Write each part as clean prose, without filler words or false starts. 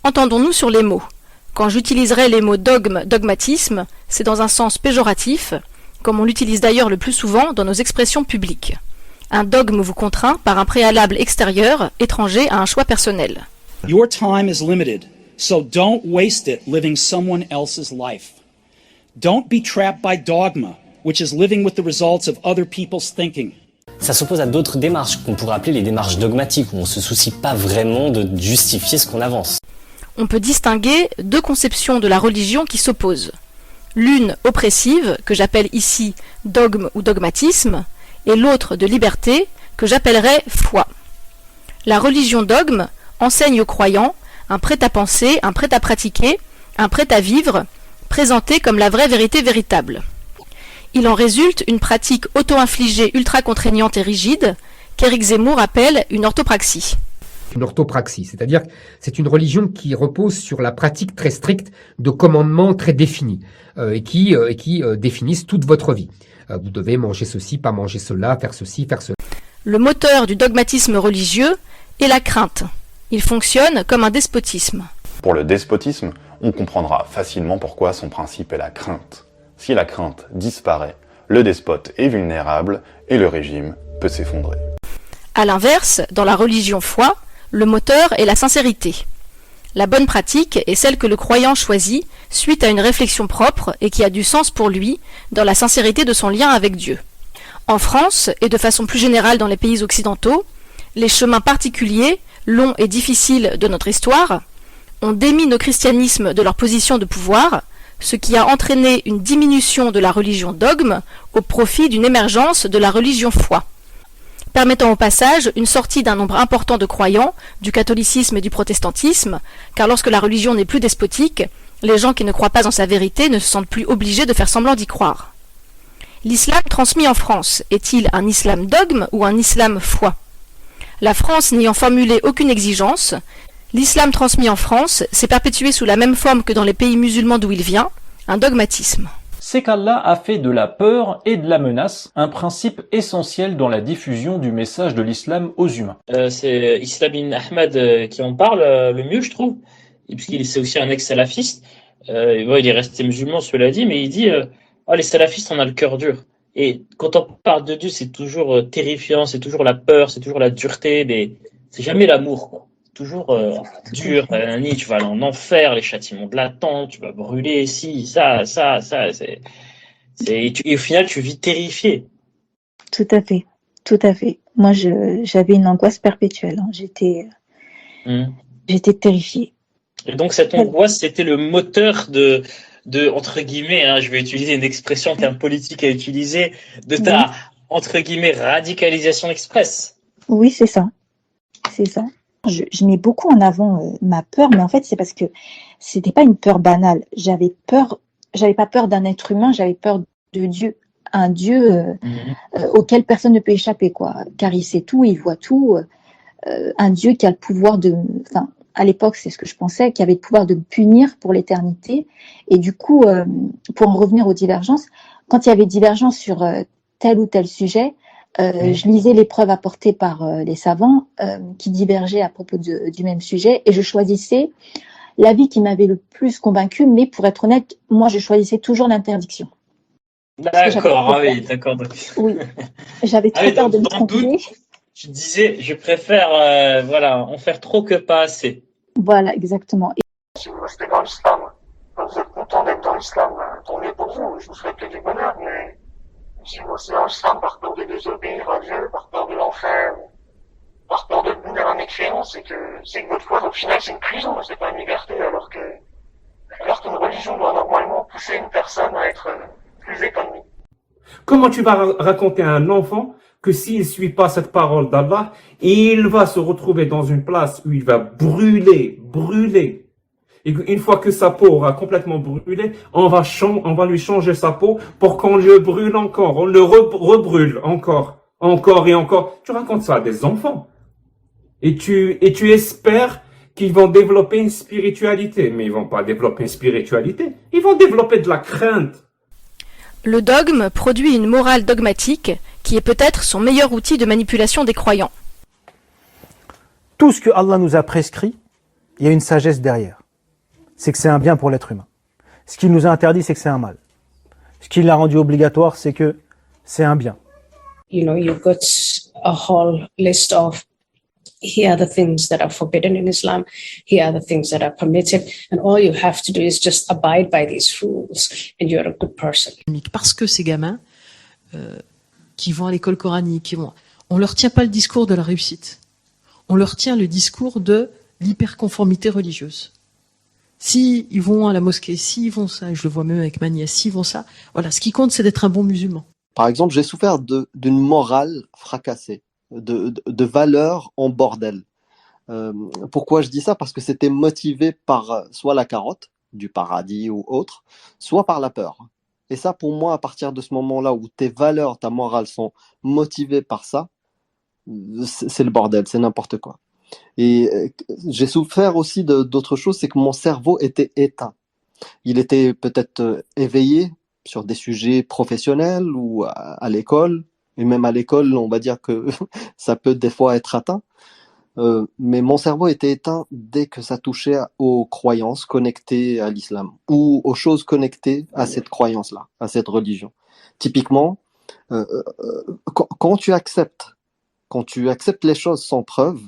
Entendons-nous sur les mots. Quand j'utiliserai les mots dogme, dogmatisme, c'est dans un sens péjoratif, comme on l'utilise d'ailleurs le plus souvent dans nos expressions publiques. Un dogme vous contraint par un préalable extérieur, étranger à un choix personnel. Your time is limited, so don't waste it living someone else's life. Don't be trapped by dogma, which is living with the results of other people's thinking. Ça s'oppose à d'autres démarches qu'on pourrait appeler les démarches dogmatiques, où on ne se soucie pas vraiment de justifier ce qu'on avance. On peut distinguer deux conceptions de la religion qui s'opposent. L'une oppressive, que j'appelle ici dogme ou dogmatisme, et l'autre de liberté, que j'appellerais foi. La religion dogme enseigne aux croyants un prêt-à-penser, un prêt-à-pratiquer, un prêt-à-vivre, présenté comme la vraie vérité véritable. Il en résulte une pratique auto-infligée ultra-contraignante et rigide, qu'Éric Zemmour appelle une orthopraxie. Une orthopraxie, c'est-à-dire que c'est une religion qui repose sur la pratique très stricte de commandements très définis et qui définissent toute votre vie. Vous devez manger ceci, pas manger cela, faire ceci, faire cela. Le moteur du dogmatisme religieux est la crainte. Il fonctionne comme un despotisme. Pour le despotisme, on comprendra facilement pourquoi son principe est la crainte. Si la crainte disparaît, le despote est vulnérable et le régime peut s'effondrer. À l'inverse, dans la religion foi, le moteur est la sincérité. La bonne pratique est celle que le croyant choisit suite à une réflexion propre et qui a du sens pour lui dans la sincérité de son lien avec Dieu. En France, et de façon plus générale dans les pays occidentaux, les chemins particuliers, longs et difficiles de notre histoire, ont démis nos christianismes de leur position de pouvoir, ce qui a entraîné une diminution de la religion dogme au profit d'une émergence de la religion foi, permettant au passage une sortie d'un nombre important de croyants du catholicisme et du protestantisme, car lorsque la religion n'est plus despotique, les gens qui ne croient pas en sa vérité ne se sentent plus obligés de faire semblant d'y croire. L'islam transmis en France est-il un islam dogme ou un islam foi? La France n'ayant formulé aucune exigence, l'islam transmis en France s'est perpétué sous la même forme que dans les pays musulmans d'où il vient, un dogmatisme. C'est qu'Allah a fait de la peur et de la menace un principe essentiel dans la diffusion du message de l'islam aux humains. C'est Islam ibn Ahmad qui en parle le mieux, je trouve, puisqu'il c'est aussi un ex-salafiste. Il est resté musulman, cela dit, mais il dit les salafistes, on a le cœur dur. Et quand on parle de Dieu, c'est toujours terrifiant, c'est toujours la peur, c'est toujours la dureté, mais c'est jamais l'amour, quoi. Toujours dur, tu vas aller en enfer, les châtiments de l'attente, tu vas brûler, et au final tu vis terrifié. Tout à fait. Moi j'avais une angoisse perpétuelle, hein. J'étais terrifiée. Et donc cette angoisse, c'était le moteur de entre guillemets, je vais utiliser une expression, un terme politique à utiliser, de ta entre guillemets radicalisation express. Oui, c'est ça. Je mets beaucoup en avant ma peur, mais en fait, c'est parce que c'était pas une peur banale. J'avais pas peur d'un être humain, j'avais peur de Dieu. Un Dieu auquel personne ne peut échapper, quoi. Car il sait tout, il voit tout. Un Dieu qui a le pouvoir à l'époque, c'est ce que je pensais, qui avait le pouvoir de me punir pour l'éternité. Et du coup, pour en revenir aux divergences, quand il y avait divergence sur tel ou tel sujet, je lisais les preuves apportées par les savants qui divergeaient à propos du même sujet et je choisissais l'avis qui m'avait le plus convaincu, mais pour être honnête, moi je choisissais toujours l'interdiction. D'accord, d'accord. Oui, j'avais trop peur de me tromper. Je disais, je préfère en faire trop que pas assez. Voilà, exactement. Si vous restez dans l'islam, vous êtes content d'être dans l'islam, tant mieux pour vous, je vous souhaite que du bonheur, mais si vous restez dans l'islam par peur de désobéir à Dieu, par peur de l'enfer, par peur de devenir un mécréant, c'est que votre foi, au final, c'est une prison, c'est pas une liberté, alors qu'une religion doit normalement pousser une personne à être plus épanouie. Comment tu vas raconter à un enfant que s'il ne suit pas cette parole d'Allah, il va se retrouver dans une place où il va brûler. Et une fois que sa peau aura complètement brûlé, on va lui changer sa peau pour qu'on le brûle encore. On le rebrûle encore et encore. Tu racontes ça à des enfants. Et tu espères qu'ils vont développer une spiritualité. Mais ils vont pas développer une spiritualité. Ils vont développer de la crainte. Le dogme produit une morale dogmatique qui est peut-être son meilleur outil de manipulation des croyants. Tout ce que Allah nous a prescrit il y a une sagesse derrière. C'est que c'est un bien pour l'être humain. Ce qu'il nous a interdit, c'est que c'est un mal. Ce qu'il l'a rendu obligatoire, c'est que c'est un bien. You know, you've got a whole list of here are the things that are forbidden in Islam, here are the things that are permitted, and all you have to do is just abide by these rules, and you're a good person. Parce que ces gamins qui vont à l'école coranique, on leur tient pas le discours de la réussite, on leur tient le discours de l'hyperconformité religieuse. Si ils vont à la mosquée, s'ils vont ça, et je le vois même avec ma nièce, s'ils vont ça, voilà, ce qui compte c'est d'être un bon musulman. Par exemple, j'ai souffert d'une morale fracassée, de valeurs en bordel. Pourquoi je dis ça? Parce que c'était motivé par soit la carotte du paradis ou autre, soit par la peur. Et ça, pour moi, à partir de ce moment-là où tes valeurs, ta morale sont motivées par ça, c'est le bordel, c'est n'importe quoi. Et j'ai souffert aussi d'autre chose, c'est que mon cerveau était éteint. Il était peut-être éveillé sur des sujets professionnels ou à l'école. Et même à l'école, on va dire que ça peut des fois être atteint. Mais mon cerveau était éteint dès que ça touchait aux croyances connectées à l'islam ou aux choses connectées à cette croyance-là, à cette religion. Typiquement, quand tu acceptes les choses sans preuve,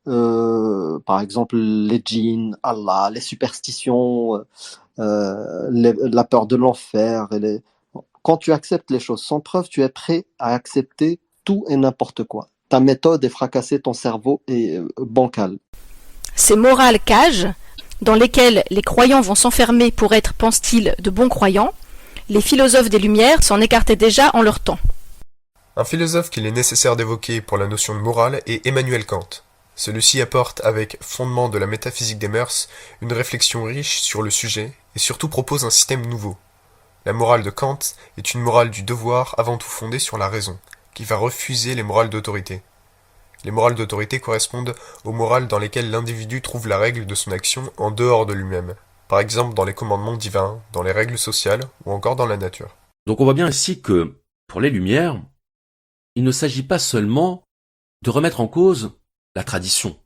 par exemple les djinns, Allah, les superstitions, la peur de l'enfer, quand tu acceptes les choses sans preuve, tu es prêt à accepter tout et n'importe quoi. Ta méthode est fracassée, ton cerveau est bancal. Ces morales cages, dans lesquelles les croyants vont s'enfermer pour être, pense-t-il, de bons croyants, les philosophes des Lumières s'en écartaient déjà en leur temps. Un philosophe qu'il est nécessaire d'évoquer pour la notion de morale est Emmanuel Kant. Celui-ci apporte, avec fondement de la métaphysique des mœurs, une réflexion riche sur le sujet et surtout propose un système nouveau. La morale de Kant est une morale du devoir avant tout fondée sur la raison, qui va refuser les morales d'autorité. Les morales d'autorité correspondent aux morales dans lesquelles l'individu trouve la règle de son action en dehors de lui-même, par exemple dans les commandements divins, dans les règles sociales ou encore dans la nature. Donc on voit bien ici que, pour les Lumières, il ne s'agit pas seulement de remettre en cause la tradition.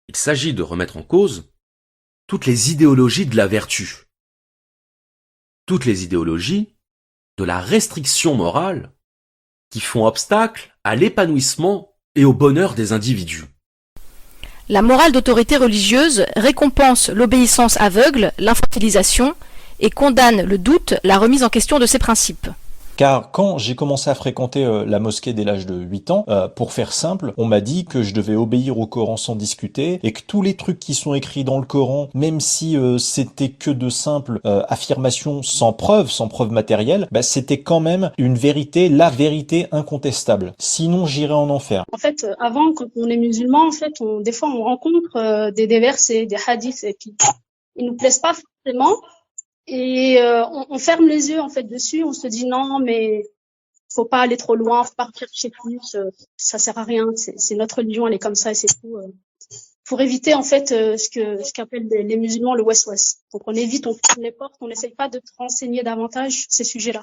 Il s'agit de remettre en cause toutes les idéologies de la vertu, toutes les idéologies de la restriction morale qui font obstacle à l'épanouissement et au bonheur des individus. La morale d'autorité religieuse récompense l'obéissance aveugle, l'infantilisation, et condamne le doute, la remise en question de ses principes. Car quand j'ai commencé à fréquenter la mosquée dès l'âge de 8 ans, pour faire simple, on m'a dit que je devais obéir au Coran sans discuter et que tous les trucs qui sont écrits dans le Coran, même si c'était que de simples affirmations sans preuve matérielle, c'était quand même une vérité, la vérité incontestable. Sinon, j'irais en enfer. En fait, avant, quand on est musulman, en fait, des fois, on rencontre des versets, des hadiths qui ils nous plaisent pas forcément. Et on ferme les yeux en fait dessus, on se dit non mais faut pas aller trop loin, faut pas chercher plus, ça sert à rien, c'est notre religion, elle est comme ça et c'est tout. Pour éviter en fait ce qu'appellent les musulmans le west-west. Donc on évite, on ferme les portes, on n'essaye pas de te renseigner davantage sur ces sujets-là.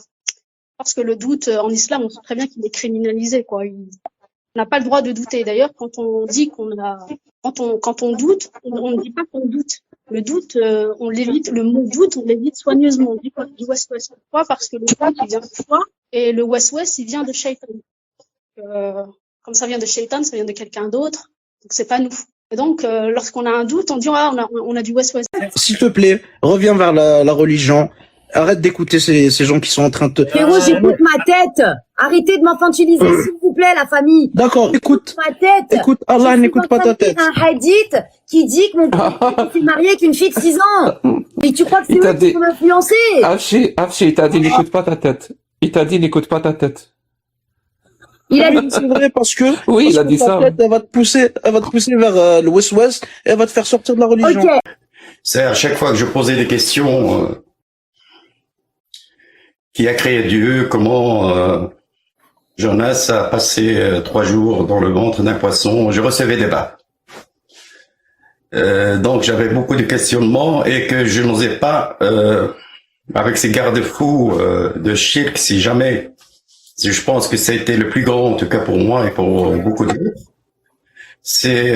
Parce que le doute en islam, on sait très bien qu'il est criminalisé quoi. On n'a pas le droit de douter. D'ailleurs, quand on dit quand on doute, on ne dit pas qu'on doute. Le doute, on l'évite, le mot doute, on l'évite soigneusement. On dit pas du West-West. Pourquoi? Parce que le doute, il vient de soi, et le West-West, il vient de Shaitan. Comme ça vient de Shaitan, ça vient de quelqu'un d'autre. Donc c'est pas nous. Et donc, lorsqu'on a un doute, on dit, on a du West-West. S'il te plaît, reviens vers la religion. Arrête d'écouter ces gens qui sont en train de te... Frérot, j'écoute ma tête. Arrêtez de m'infantiliser, s'il vous plaît, la famille. D'accord, écoute. Ma tête. Écoute, Allah n'écoute pas ta tête. Un hadith qui dit que mon père s'est marié avec une fille de 6 ans. Et tu crois que c'est eux qui vont m'influencer? Afshi, il t'a dit n'écoute pas ta tête. Il t'a dit n'écoute pas ta tête. Il a dit... C'est vrai parce que... Oui, il a dit ça. Elle va te pousser vers le West-West et elle va te faire sortir de la religion. Okay. C'est à chaque fois que je posais des questions... Qui a créé Dieu? Comment Jonas a passé 3 jours dans le ventre d'un poisson? Je recevais des bas. Donc j'avais beaucoup de questionnements et que je n'osais pas, avec ces garde-fous de shirk, si je pense que ça a été le plus grand, en tout cas pour moi et pour beaucoup d'autres, c'est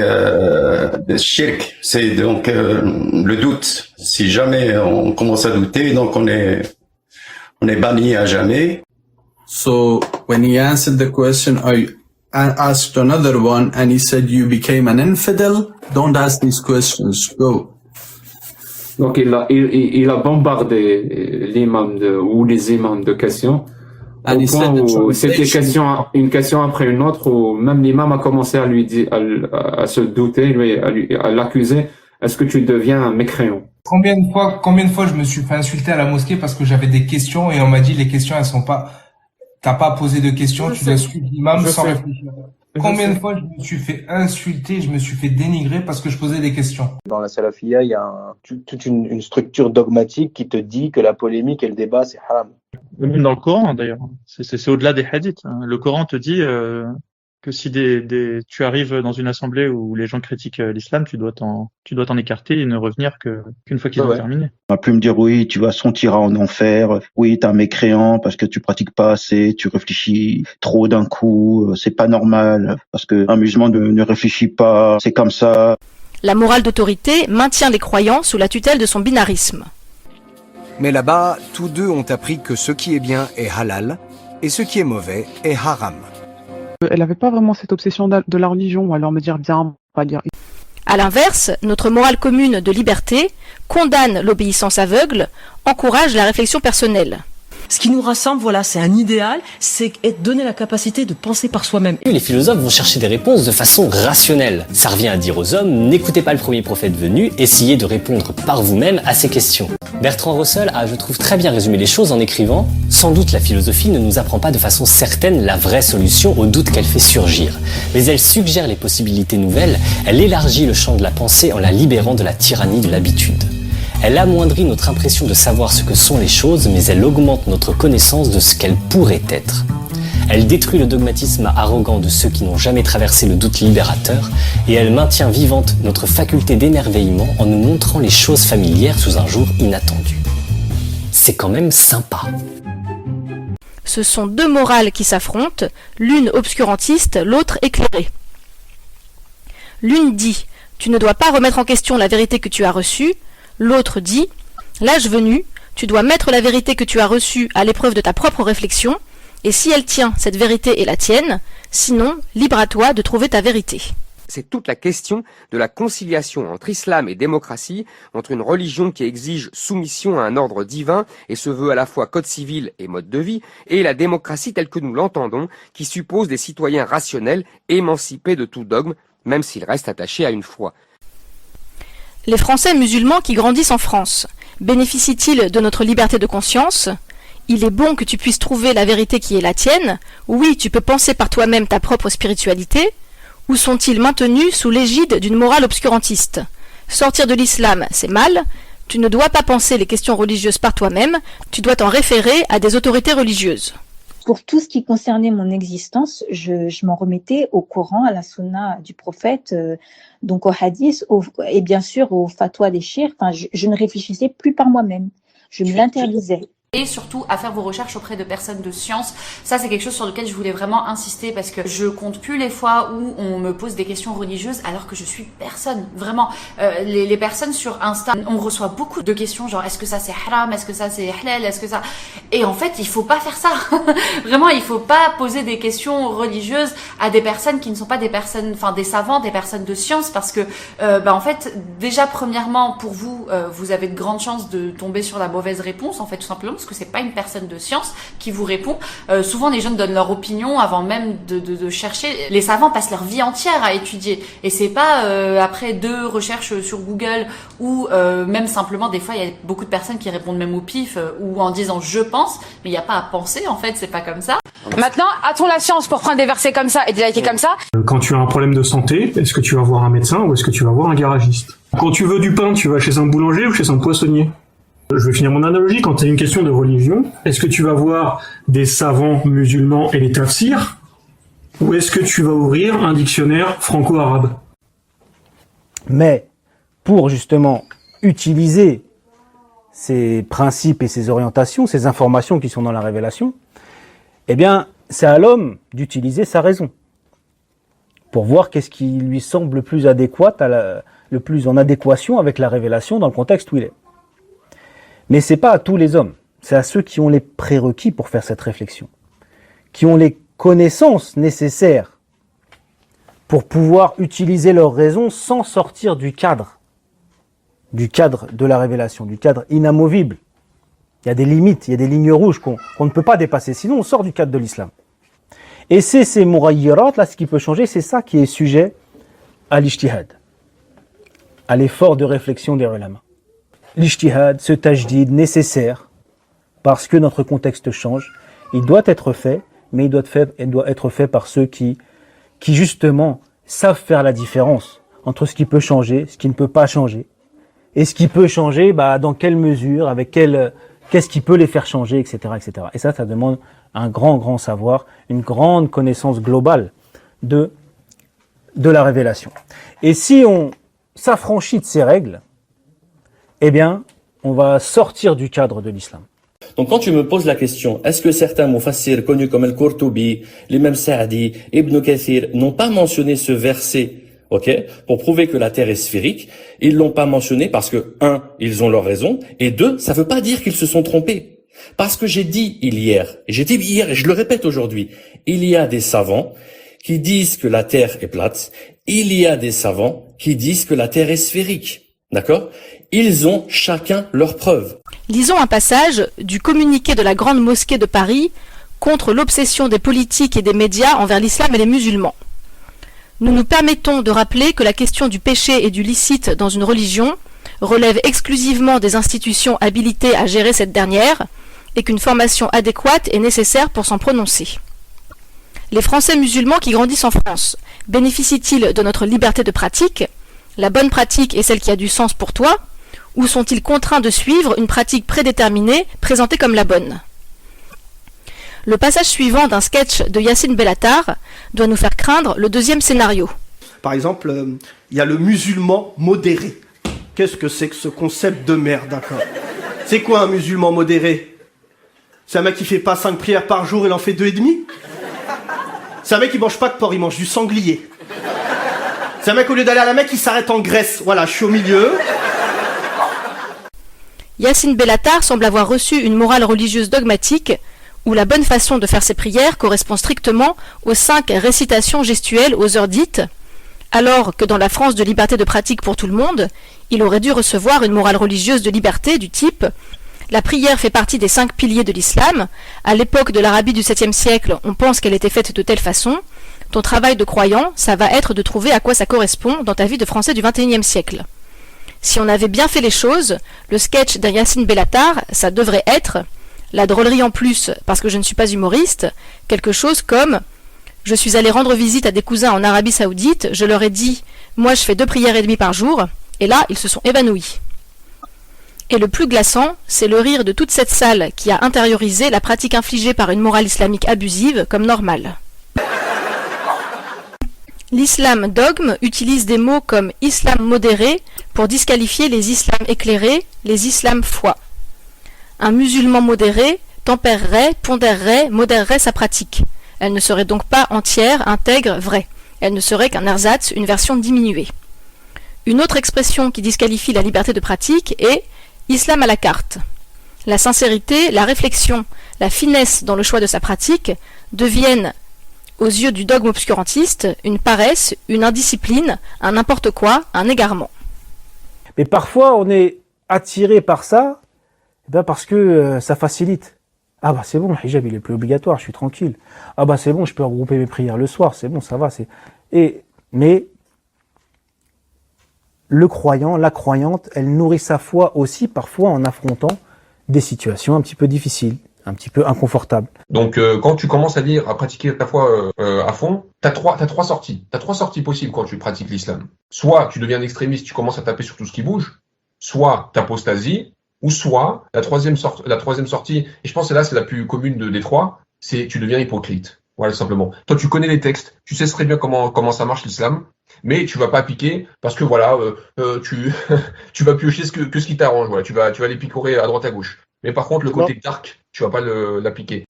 shirk, c'est donc le doute. Si jamais on commence à douter, donc on est banni à jamais. So when he answered the question, I asked another one, and he said, "You became an infidel. Don't ask these questions. Go." Donc il a bombardé l'imam ou les imams de questions. Au point où c'était une question après une autre, où même l'imam a commencé à lui dire, à se douter, à l'accuser. Est-ce que tu deviens un mécréant? Combien de fois je me suis fait insulter à la mosquée parce que j'avais des questions et on m'a dit les questions elles sont pas, t'as pas posé de questions, tu dois suivre l'imam sans réfléchir. Combien de fois je me suis fait insulter, je me suis fait dénigrer parce que je posais des questions. Dans la salafia, il y a toute une structure dogmatique qui te dit que la polémique et le débat c'est haram. Même dans le Coran d'ailleurs, c'est au-delà des hadiths. Le Coran te dit que si tu arrives dans une assemblée où les gens critiquent l'islam, tu dois t'en écarter et ne revenir qu'une fois qu'ils ont terminé. On va plus me dire oui, tu vas sentir en enfer, oui, t'es un mécréant parce que tu pratiques pas assez, tu réfléchis trop d'un coup, c'est pas normal, parce que un musulman ne réfléchit pas, c'est comme ça. La morale d'autorité maintient les croyants sous la tutelle de son binarisme. Mais là-bas, tous deux ont appris que ce qui est bien est halal et ce qui est mauvais est haram. Elle n'avait pas vraiment cette obsession de la religion, ou alors me dire bien, pas dire. À l'inverse, notre morale commune de liberté condamne l'obéissance aveugle, encourage la réflexion personnelle. Ce qui nous rassemble, voilà, c'est un idéal, c'est donner la capacité de penser par soi-même. Les philosophes vont chercher des réponses de façon rationnelle. Ça revient à dire aux hommes, n'écoutez pas le premier prophète venu, essayez de répondre par vous-même à ces questions. Bertrand Russell a, je trouve, très bien résumé les choses en écrivant « Sans doute la philosophie ne nous apprend pas de façon certaine la vraie solution aux doutes qu'elle fait surgir. Mais elle suggère les possibilités nouvelles, elle élargit le champ de la pensée en la libérant de la tyrannie de l'habitude. Elle amoindrit notre impression de savoir ce que sont les choses, mais elle augmente notre connaissance de ce qu'elles pourraient être. Elle détruit le dogmatisme arrogant de ceux qui n'ont jamais traversé le doute libérateur, et elle maintient vivante notre faculté d'émerveillement en nous montrant les choses familières sous un jour inattendu. C'est quand même sympa. Ce sont deux morales qui s'affrontent, l'une obscurantiste, l'autre éclairée. L'une dit « Tu ne dois pas remettre en question la vérité que tu as reçue », l'autre dit « L'âge venu, tu dois mettre la vérité que tu as reçue à l'épreuve de ta propre réflexion, et si elle tient, cette vérité est la tienne, sinon, libre à toi de trouver ta vérité. » C'est toute la question de la conciliation entre islam et démocratie, entre une religion qui exige soumission à un ordre divin et se veut à la fois code civil et mode de vie, et la démocratie telle que nous l'entendons, qui suppose des citoyens rationnels, émancipés de tout dogme, même s'ils restent attachés à une foi. Les Français musulmans qui grandissent en France, bénéficient-ils de notre liberté de conscience ? Il est bon que tu puisses trouver la vérité qui est la tienne. Oui, tu peux penser par toi-même ta propre spiritualité. Ou sont-ils maintenus sous l'égide d'une morale obscurantiste ? Sortir de l'islam, c'est mal. Tu ne dois pas penser les questions religieuses par toi-même. Tu dois t'en référer à des autorités religieuses. Pour tout ce qui concernait mon existence, je m'en remettais au Coran, à la sunna du prophète, donc au hadith, et bien sûr au fatwa des sheikhs. Enfin, je ne réfléchissais plus par moi-même. Je me l'interdisais. Et surtout à faire vos recherches auprès de personnes de science. Ça, c'est quelque chose sur lequel je voulais vraiment insister parce que je compte plus les fois où on me pose des questions religieuses alors que je suis personne. Vraiment, les personnes sur Insta, on reçoit beaucoup de questions genre est-ce que ça c'est haram, est-ce que ça c'est halal, est-ce que ça... Et en fait, il faut pas faire ça. Vraiment, il faut pas poser des questions religieuses à des personnes qui ne sont pas des personnes, enfin des savants, des personnes de science parce que, en fait, déjà premièrement, pour vous, vous avez de grandes chances de tomber sur la mauvaise réponse, en fait, tout simplement. Parce que c'est pas une personne de science qui vous répond. Souvent, les jeunes donnent leur opinion avant même de chercher. Les savants passent leur vie entière à étudier. Et c'est pas après 2 recherches sur Google ou même simplement, des fois, il y a beaucoup de personnes qui répondent même au pif ou en disant « je pense », mais il n'y a pas à penser, en fait, c'est pas comme ça. Maintenant, a-t-on la science pour prendre des versets comme ça et des liker comme ça ? Quand tu as un problème de santé, est-ce que tu vas voir un médecin ou est-ce que tu vas voir un garagiste ? Quand tu veux du pain, tu vas chez un boulanger ou chez un poissonnier ? Je vais finir mon analogie. Quand tu as une question de religion, est-ce que tu vas voir des savants musulmans et les tafsirs ou est-ce que tu vas ouvrir un dictionnaire franco-arabe ? Mais pour justement utiliser ces principes et ces orientations, ces informations qui sont dans la révélation, eh bien, c'est à l'homme d'utiliser sa raison. pour voir qu'est-ce qui lui semble le plus adéquat, le plus en adéquation avec la révélation dans le contexte où il est. Mais c'est pas à tous les hommes, c'est à ceux qui ont les prérequis pour faire cette réflexion, qui ont les connaissances nécessaires pour pouvoir utiliser leur raison sans sortir du cadre de la révélation, du cadre inamovible. Il y a des limites, il y a des lignes rouges qu'on ne peut pas dépasser, sinon on sort du cadre de l'islam. Et c'est ces murayyirat, là, ce qui peut changer, c'est ça qui est sujet à l'ijtihad, à l'effort de réflexion des ulama. L'ijtihad, ce tajdid nécessaire, parce que notre contexte change, il doit être fait, mais il doit être fait par ceux qui justement savent faire la différence entre ce qui peut changer, ce qui ne peut pas changer, et ce qui peut changer, dans quelle mesure, avec qu'est-ce qui peut les faire changer, etc., etc. Et ça demande un grand savoir, une grande connaissance globale de la révélation. Et si on s'affranchit de ces règles, eh bien, on va sortir du cadre de l'islam. Donc quand tu me poses la question, est-ce que certains mufassirs connus comme Al-Qurtubi, l'imam Sa'di, Ibn Kathir n'ont pas mentionné ce verset, pour prouver que la Terre est sphérique? Ils l'ont pas mentionné parce que, 1, ils ont leur raison, et 2, ça veut pas dire qu'ils se sont trompés. Parce que j'ai dit hier, et je le répète aujourd'hui, il y a des savants qui disent que la Terre est plate, il y a des savants qui disent que la Terre est sphérique. D'accord? Ils ont chacun leurs preuves. Lisons un passage du communiqué de la Grande Mosquée de Paris contre l'obsession des politiques et des médias envers l'islam et les musulmans. Nous nous permettons de rappeler que la question du péché et du licite dans une religion relève exclusivement des institutions habilitées à gérer cette dernière et qu'une formation adéquate est nécessaire pour s'en prononcer. Les Français musulmans qui grandissent en France bénéficient-ils de notre liberté de pratique? La bonne pratique est celle qui a du sens pour toi? Ou sont-ils contraints de suivre une pratique prédéterminée présentée comme la bonne? Le passage suivant d'un sketch de Yacine Bellatar doit nous faire craindre le deuxième scénario. Par exemple, il y a le musulman modéré. Qu'est-ce que c'est que ce concept de merde, d'accord? C'est quoi un musulman modéré? C'est un mec qui fait pas 5 prières par jour, il en fait 2,5? C'est un mec qui mange pas de porc, il mange du sanglier. C'est un mec, au lieu d'aller à la Mecque, il s'arrête en Grèce. Voilà, je suis au milieu. Yacine Bellatar semble avoir reçu une morale religieuse dogmatique où la bonne façon de faire ses prières correspond strictement aux 5 récitations gestuelles aux heures dites, alors que dans la France de liberté de pratique pour tout le monde, il aurait dû recevoir une morale religieuse de liberté du type « La prière fait partie des 5 piliers de l'islam. À l'époque de l'Arabie du 7e siècle, on pense qu'elle était faite de telle façon. Ton travail de croyant, ça va être de trouver à quoi ça correspond dans ta vie de Français du 21e siècle. » Si on avait bien fait les choses, le sketch d'un Yacine Bellatar, ça devrait être, la drôlerie en plus, parce que je ne suis pas humoriste, quelque chose comme « Je suis allé rendre visite à des cousins en Arabie Saoudite, je leur ai dit « Moi je fais 2 prières et demie par jour », et là, ils se sont évanouis. Et le plus glaçant, c'est le rire de toute cette salle qui a intériorisé la pratique infligée par une morale islamique abusive comme normale. L'islam dogme utilise des mots comme islam modéré pour disqualifier les islams éclairés, les islams foi. Un musulman modéré tempérerait, pondérerait, modérerait sa pratique. Elle ne serait donc pas entière, intègre, vraie. Elle ne serait qu'un ersatz, une version diminuée. Une autre expression qui disqualifie la liberté de pratique est islam à la carte. La sincérité, la réflexion, la finesse dans le choix de sa pratique deviennent aux yeux du dogme obscurantiste, une paresse, une indiscipline, un n'importe quoi, un égarement. Mais parfois, on est attiré par ça, parce que ça facilite. Ah c'est bon, le hijab il est plus obligatoire, je suis tranquille. Ah c'est bon, je peux regrouper mes prières le soir, c'est bon, ça va. Mais le croyant, la croyante, elle nourrit sa foi aussi parfois en affrontant des situations un petit peu difficiles, un petit peu inconfortables. Donc quand tu commences à dire, à pratiquer ta foi à fond, t'as trois sorties. T'as 3 sorties possibles quand tu pratiques l'islam. Soit tu deviens un extrémiste, tu commences à taper sur tout ce qui bouge, soit t'apostasies, ou soit la troisième sortie, et je pense que là c'est la plus commune des 3, c'est tu deviens hypocrite. Voilà, tout simplement. Toi tu connais les textes, tu sais très bien comment ça marche l'islam, mais tu vas pas appliquer parce que voilà, tu vas piocher ce qui t'arrange. Voilà, tu vas les picorer à droite à gauche. Mais par contre le côté dark, tu vas pas l'appliquer.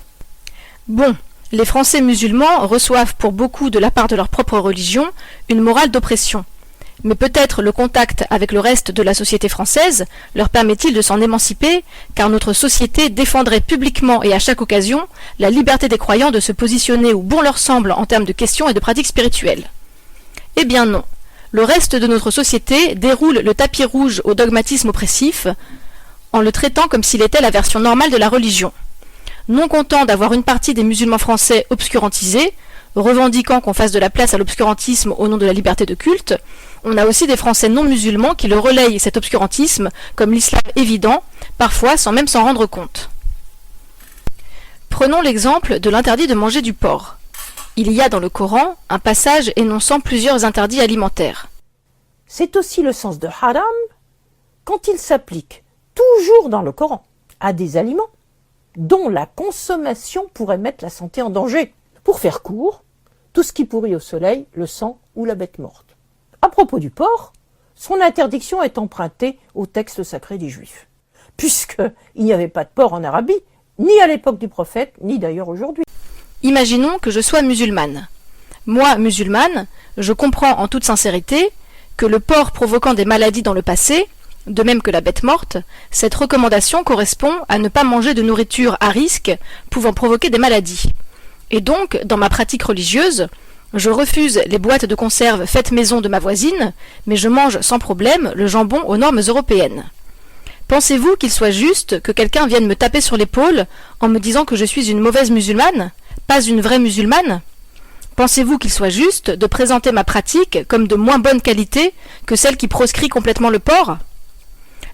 Bon, Les Français musulmans reçoivent pour beaucoup de la part de leur propre religion une morale d'oppression. Mais peut-être le contact avec le reste de la société française leur permet-il de s'en émanciper, car notre société défendrait publiquement et à chaque occasion la liberté des croyants de se positionner où bon leur semble en termes de questions et de pratiques spirituelles. Eh bien non. Le reste de notre société déroule le tapis rouge au dogmatisme oppressif, en le traitant comme s'il était la version normale de la religion. Non content d'avoir une partie des musulmans français obscurantisés, revendiquant qu'on fasse de la place à l'obscurantisme au nom de la liberté de culte, on a aussi des Français non musulmans qui le relayent cet obscurantisme comme l'islam évident, parfois sans même s'en rendre compte. Prenons l'exemple de l'interdit de manger du porc. Il y a dans le Coran un passage énonçant plusieurs interdits alimentaires. C'est aussi le sens de haram quand il s'applique toujours dans le Coran à des aliments dont la consommation pourrait mettre la santé en danger. Pour faire court, tout ce qui pourrit au soleil, le sang ou la bête morte. À propos du porc, son interdiction est empruntée au texte sacré des Juifs, puisqu'il n'y avait pas de porc en Arabie, ni à l'époque du prophète, ni d'ailleurs aujourd'hui. Imaginons que je sois musulmane. Moi, musulmane, je comprends en toute sincérité que le porc provoquant des maladies dans le passé, de même que la bête morte, cette recommandation correspond à ne pas manger de nourriture à risque pouvant provoquer des maladies. Et donc, dans ma pratique religieuse, je refuse les boîtes de conserve faites maison de ma voisine, mais je mange sans problème le jambon aux normes européennes. Pensez-vous qu'il soit juste que quelqu'un vienne me taper sur l'épaule en me disant que je suis une mauvaise musulmane, pas une vraie musulmane ? Pensez-vous qu'il soit juste de présenter ma pratique comme de moins bonne qualité que celle qui proscrit complètement le porc ?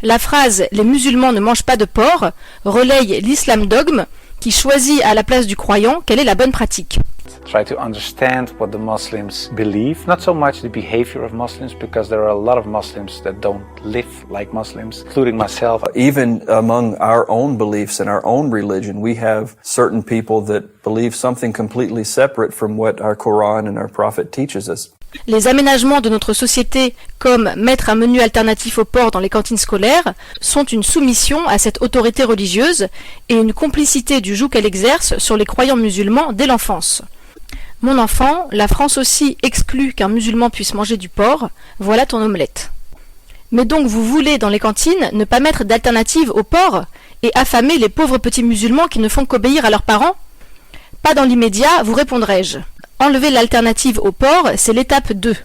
La phrase « les musulmans ne mangent pas de porc » relaye l'islam dogme qui choisit à la place du croyant quelle est la bonne pratique. Try to understand what the Muslims believe, not so much the behavior of Muslims, because there are a lot of Muslims that don't live like Muslims, including myself. Even among our own beliefs and our own religion, we have certain people that believe something completely separate from what our Quran and our Prophet teaches us. Les aménagements de notre société, comme mettre un menu alternatif au porc dans les cantines scolaires, sont une soumission à cette autorité religieuse et une complicité du joug qu'elle exerce sur les croyants musulmans dès l'enfance. Mon enfant, la France aussi exclut qu'un musulman puisse manger du porc, voilà ton omelette. Mais donc vous voulez, dans les cantines, ne pas mettre d'alternative au porc et affamer les pauvres petits musulmans qui ne font qu'obéir à leurs parents ? Pas dans l'immédiat, vous répondrai-je. Enlever l'alternative au porc, c'est l'étape 2.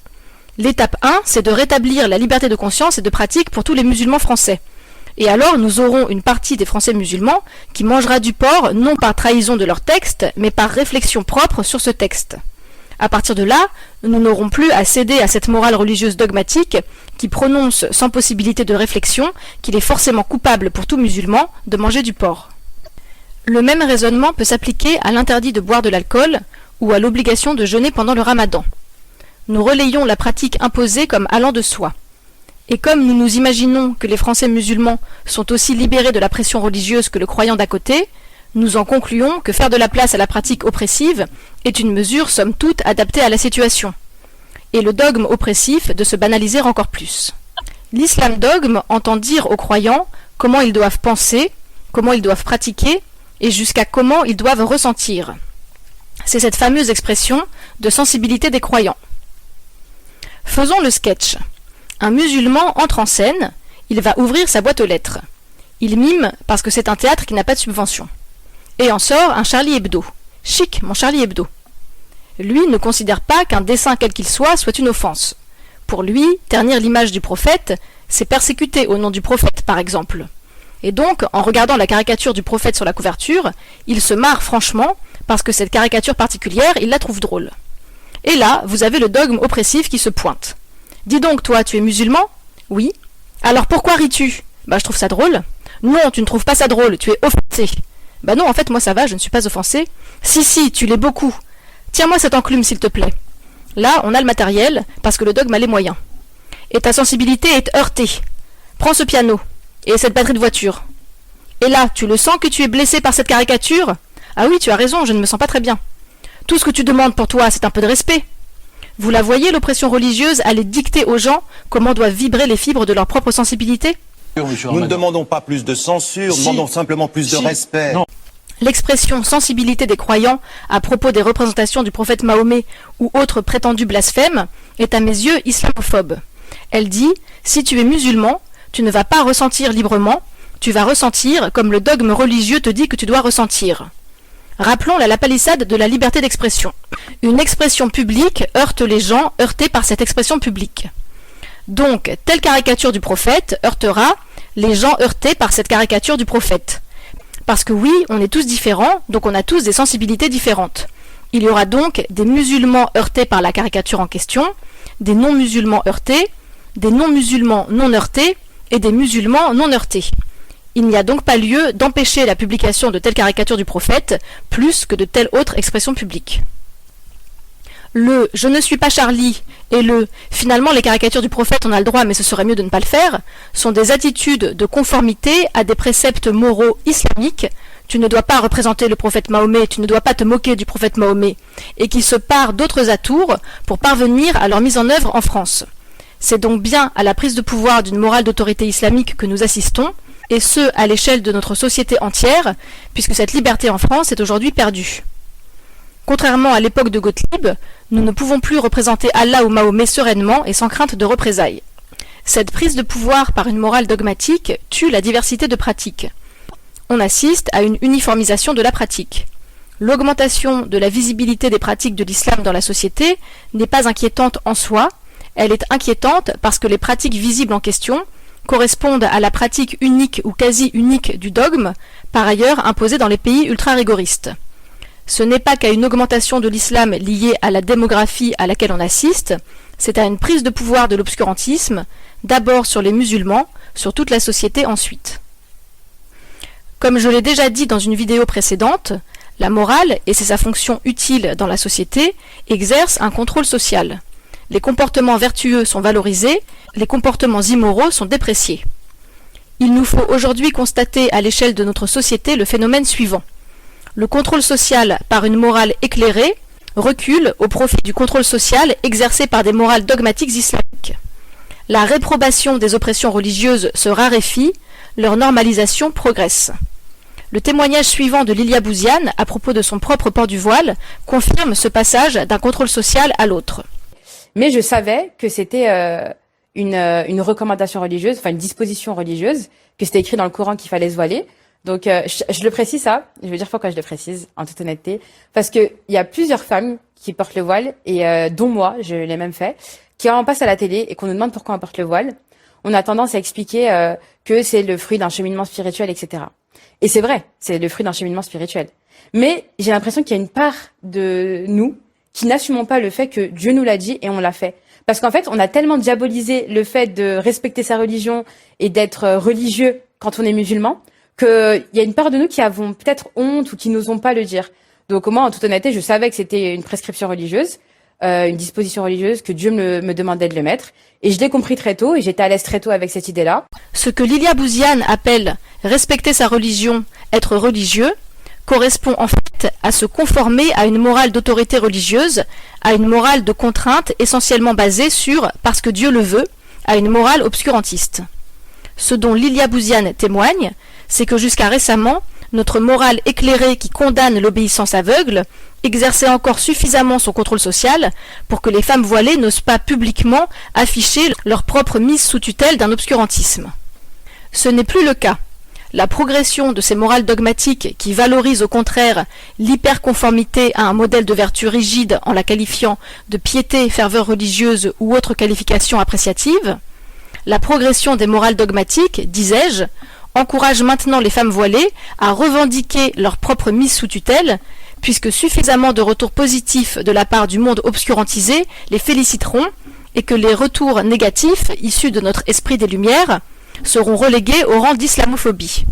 L'étape 1, c'est de rétablir la liberté de conscience et de pratique pour tous les musulmans français. Et alors, nous aurons une partie des Français musulmans qui mangera du porc non par trahison de leur texte, mais par réflexion propre sur ce texte. À partir de là, nous n'aurons plus à céder à cette morale religieuse dogmatique qui prononce sans possibilité de réflexion qu'il est forcément coupable pour tout musulman de manger du porc. Le même raisonnement peut s'appliquer à l'interdit de boire de l'alcool ou à l'obligation de jeûner pendant le ramadan. Nous relayons la pratique imposée comme allant de soi. Et comme nous nous imaginons que les Français musulmans sont aussi libérés de la pression religieuse que le croyant d'à côté, nous en concluons que faire de la place à la pratique oppressive est une mesure somme toute adaptée à la situation, et le dogme oppressif de se banaliser encore plus. L'islam dogme entend dire aux croyants comment ils doivent penser, comment ils doivent pratiquer, et jusqu'à comment ils doivent ressentir. C'est cette fameuse expression de sensibilité des croyants. Faisons le sketch. Un musulman entre en scène, il va ouvrir sa boîte aux lettres. Il mime parce que c'est un théâtre qui n'a pas de subvention. Et en sort un Charlie Hebdo. Chic, mon Charlie Hebdo. Lui ne considère pas qu'un dessin quel qu'il soit une offense. Pour lui, ternir l'image du prophète, c'est persécuter au nom du prophète, par exemple. Et donc, en regardant la caricature du prophète sur la couverture, il se marre franchement parce que cette caricature particulière, il la trouve drôle. Et là, vous avez le dogme oppressif qui se pointe. Dis donc, toi, tu es musulman ? Oui. Alors pourquoi ris-tu ? Je trouve ça drôle. Non, tu ne trouves pas ça drôle, tu es offensé. Non, en fait, moi ça va, je ne suis pas offensé. Si, tu l'es beaucoup. Tiens-moi cette enclume, s'il te plaît. Là, on a le matériel, parce que le dogme a les moyens. Et ta sensibilité est heurtée. Prends ce piano, et cette batterie de voiture. Et là, tu le sens que tu es blessé par cette caricature ? Ah oui, tu as raison, je ne me sens pas très bien. Tout ce que tu demandes pour toi, c'est un peu de respect. Vous la voyez, l'oppression religieuse allait dicter aux gens comment doivent vibrer les fibres de leur propre sensibilité ? Nous ne demandons pas plus de censure, nous demandons simplement plus de respect. Non. L'expression sensibilité des croyants à propos des représentations du prophète Mahomet ou autres prétendus blasphèmes est à mes yeux islamophobe. Elle dit « Si tu es musulman, tu ne vas pas ressentir librement, tu vas ressentir comme le dogme religieux te dit que tu dois ressentir. » Rappelons la palissade de la liberté d'expression. Une expression publique heurte les gens heurtés par cette expression publique. Donc, telle caricature du prophète heurtera les gens heurtés par cette caricature du prophète. Parce que oui, on est tous différents, donc on a tous des sensibilités différentes. Il y aura donc des musulmans heurtés par la caricature en question, des non-musulmans heurtés, des non-musulmans non heurtés et des musulmans non heurtés. Il n'y a donc pas lieu d'empêcher la publication de telle caricature du prophète plus que de telle autre expression publique. Le « je ne suis pas Charlie » et le « finalement les caricatures du prophète on a le droit mais ce serait mieux de ne pas le faire » sont des attitudes de conformité à des préceptes moraux islamiques. Tu ne dois pas représenter le prophète Mahomet, tu ne dois pas te moquer du prophète Mahomet, et qui se parent d'autres atours pour parvenir à leur mise en œuvre en France. C'est donc bien à la prise de pouvoir d'une morale d'autorité islamique que nous assistons, et ce à l'échelle de notre société entière, puisque cette liberté en France est aujourd'hui perdue. Contrairement à l'époque de Gottlieb, nous ne pouvons plus représenter Allah ou Mahomet sereinement et sans crainte de représailles. Cette prise de pouvoir par une morale dogmatique tue la diversité de pratiques. On assiste à une uniformisation de la pratique. L'augmentation de la visibilité des pratiques de l'islam dans la société n'est pas inquiétante en soi, elle est inquiétante parce que les pratiques visibles en question correspondent à la pratique unique ou quasi unique du dogme, par ailleurs imposé dans les pays ultra-rigoristes. Ce n'est pas qu'à une augmentation de l'islam liée à la démographie à laquelle on assiste, c'est à une prise de pouvoir de l'obscurantisme, d'abord sur les musulmans, sur toute la société ensuite. Comme je l'ai déjà dit dans une vidéo précédente, la morale, et c'est sa fonction utile dans la société, exerce un contrôle social. Les comportements vertueux sont valorisés, les comportements immoraux sont dépréciés. Il nous faut aujourd'hui constater à l'échelle de notre société le phénomène suivant. Le contrôle social par une morale éclairée recule au profit du contrôle social exercé par des morales dogmatiques islamiques. La réprobation des oppressions religieuses se raréfie, leur normalisation progresse. Le témoignage suivant de Lilia Bouziane à propos de son propre port du voile confirme ce passage d'un contrôle social à l'autre. Mais je savais que c'était une recommandation religieuse, enfin une disposition religieuse, que c'était écrit dans le Coran qu'il fallait se voiler. Donc je le précise ça, je veux dire pourquoi je le précise, en toute honnêteté, parce que il y a plusieurs femmes qui portent le voile, et dont moi, je l'ai même fait, qui en passe à la télé et qu'on nous demande pourquoi on porte le voile. On a tendance à expliquer que c'est le fruit d'un cheminement spirituel, etc. Et c'est vrai, c'est le fruit d'un cheminement spirituel. Mais j'ai l'impression qu'il y a une part de nous qui n'assumons pas le fait que Dieu nous l'a dit et on l'a fait. Parce qu'en fait, on a tellement diabolisé le fait de respecter sa religion et d'être religieux quand on est musulman, qu'il y a une part de nous qui avons peut-être honte ou qui n'osons pas le dire. Donc moi, en toute honnêteté, je savais que c'était une prescription religieuse, une disposition religieuse, que Dieu me demandait de le mettre. Et je l'ai compris très tôt, et j'étais à l'aise très tôt avec cette idée-là. Ce que Lilia Bouziane appelle « respecter sa religion, être religieux », correspond en fait à se conformer à une morale d'autorité religieuse, à une morale de contrainte essentiellement basée sur « parce que Dieu le veut », à une morale obscurantiste. Ce dont Lilia Bouziane témoigne, c'est que jusqu'à récemment, notre morale éclairée qui condamne l'obéissance aveugle exerçait encore suffisamment son contrôle social pour que les femmes voilées n'osent pas publiquement afficher leur propre mise sous tutelle d'un obscurantisme. Ce n'est plus le cas. La progression de ces morales dogmatiques qui valorisent au contraire l'hyperconformité à un modèle de vertu rigide en la qualifiant de piété, ferveur religieuse ou autre qualification appréciative, la progression des morales dogmatiques, disais-je, encourage maintenant les femmes voilées à revendiquer leur propre mise sous tutelle, puisque suffisamment de retours positifs de la part du monde obscurantisé les féliciteront, et que les retours négatifs, issus de notre esprit des Lumières, seront relégués au rang d'islamophobie.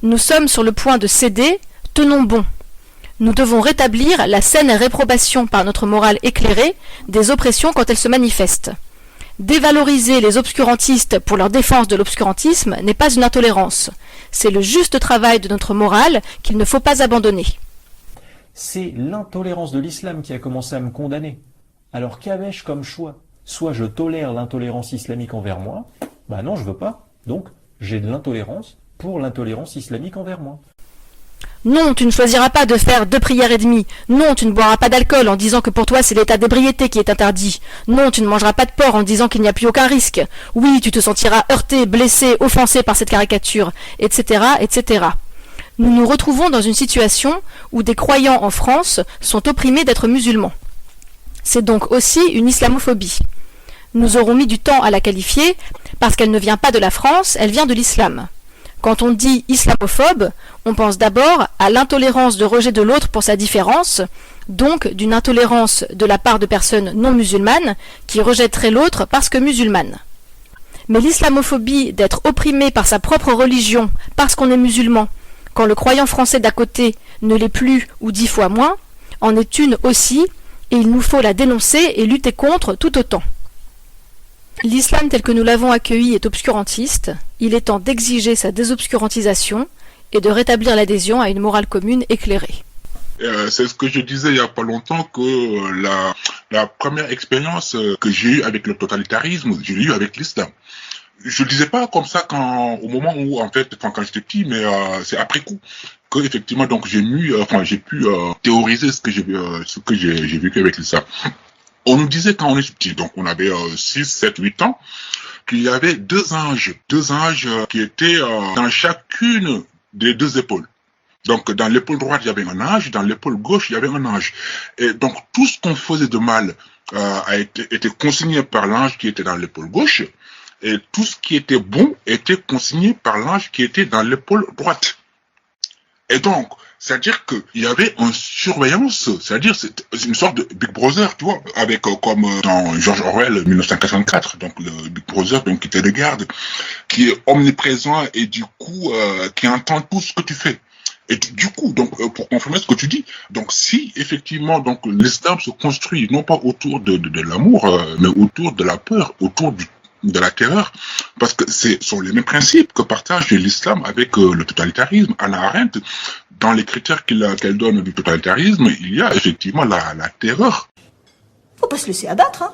Nous sommes sur le point de céder, tenons bon. Nous devons rétablir la saine réprobation par notre morale éclairée des oppressions quand elles se manifestent. Dévaloriser les obscurantistes pour leur défense de l'obscurantisme n'est pas une intolérance. C'est le juste travail de notre morale qu'il ne faut pas abandonner. C'est l'intolérance de l'islam qui a commencé à me condamner. Alors qu'avais-je comme choix? Soit je tolère l'intolérance islamique envers moi, bah non, je veux pas. Donc, j'ai de l'intolérance pour l'intolérance islamique envers moi. Non, tu ne choisiras pas de faire 2 prières et demie. Non, tu ne boiras pas d'alcool en disant que pour toi c'est l'état d'ébriété qui est interdit. Non, tu ne mangeras pas de porc en disant qu'il n'y a plus aucun risque. Oui, tu te sentiras heurté, blessé, offensé par cette caricature, etc., etc. Nous nous retrouvons dans une situation où des croyants en France sont opprimés d'être musulmans. C'est donc aussi une islamophobie. Nous aurons mis du temps à la qualifier parce qu'elle ne vient pas de la France, elle vient de l'islam. Quand on dit islamophobe, on pense d'abord à l'intolérance de rejet de l'autre pour sa différence, donc d'une intolérance de la part de personnes non musulmanes qui rejetteraient l'autre parce que musulmane. Mais l'islamophobie d'être opprimé par sa propre religion parce qu'on est musulman, quand le croyant français d'à côté ne l'est plus ou 10 fois moins, en est une aussi, et il nous faut la dénoncer et lutter contre tout autant. L'islam tel que nous l'avons accueilli est obscurantiste, il est temps d'exiger sa désobscurantisation et de rétablir l'adhésion à une morale commune éclairée. C'est ce que je disais il y a pas longtemps, que la première expérience que j'ai eue avec le totalitarisme, je l'ai eue avec l'islam. Je le disais pas comme ça au moment où, en fait, quand j'étais petit, mais c'est après coup que effectivement donc j'ai pu théoriser ce que j'ai vécu avec l'islam. On nous disait quand on était petit, donc on avait 6, 7, 8 ans, qu'il y avait deux anges qui étaient dans chacune des 2 épaules. Donc dans l'épaule droite il y avait un ange, dans l'épaule gauche il y avait un ange. Et donc tout ce qu'on faisait de mal était consigné par l'ange qui était dans l'épaule gauche, et tout ce qui était bon était consigné par l'ange qui était dans l'épaule droite. Et donc, c'est-à-dire qu'il y avait une surveillance, c'est-à-dire c'est une sorte de Big Brother, tu vois, avec comme dans George Orwell 1984, donc le Big Brother donc qui te regarde, qui est omniprésent et du coup qui entend tout ce que tu fais. Et du coup, donc pour confirmer ce que tu dis, donc si effectivement donc l'islam se construit non pas autour de l'amour, mais autour de la peur, autour de la terreur, parce que ce sont les mêmes principes que partage l'islam avec le totalitarisme. Hannah Arendt, dans les critères qu'elle donne du totalitarisme, il y a effectivement la terreur. Faut pas se laisser abattre, hein.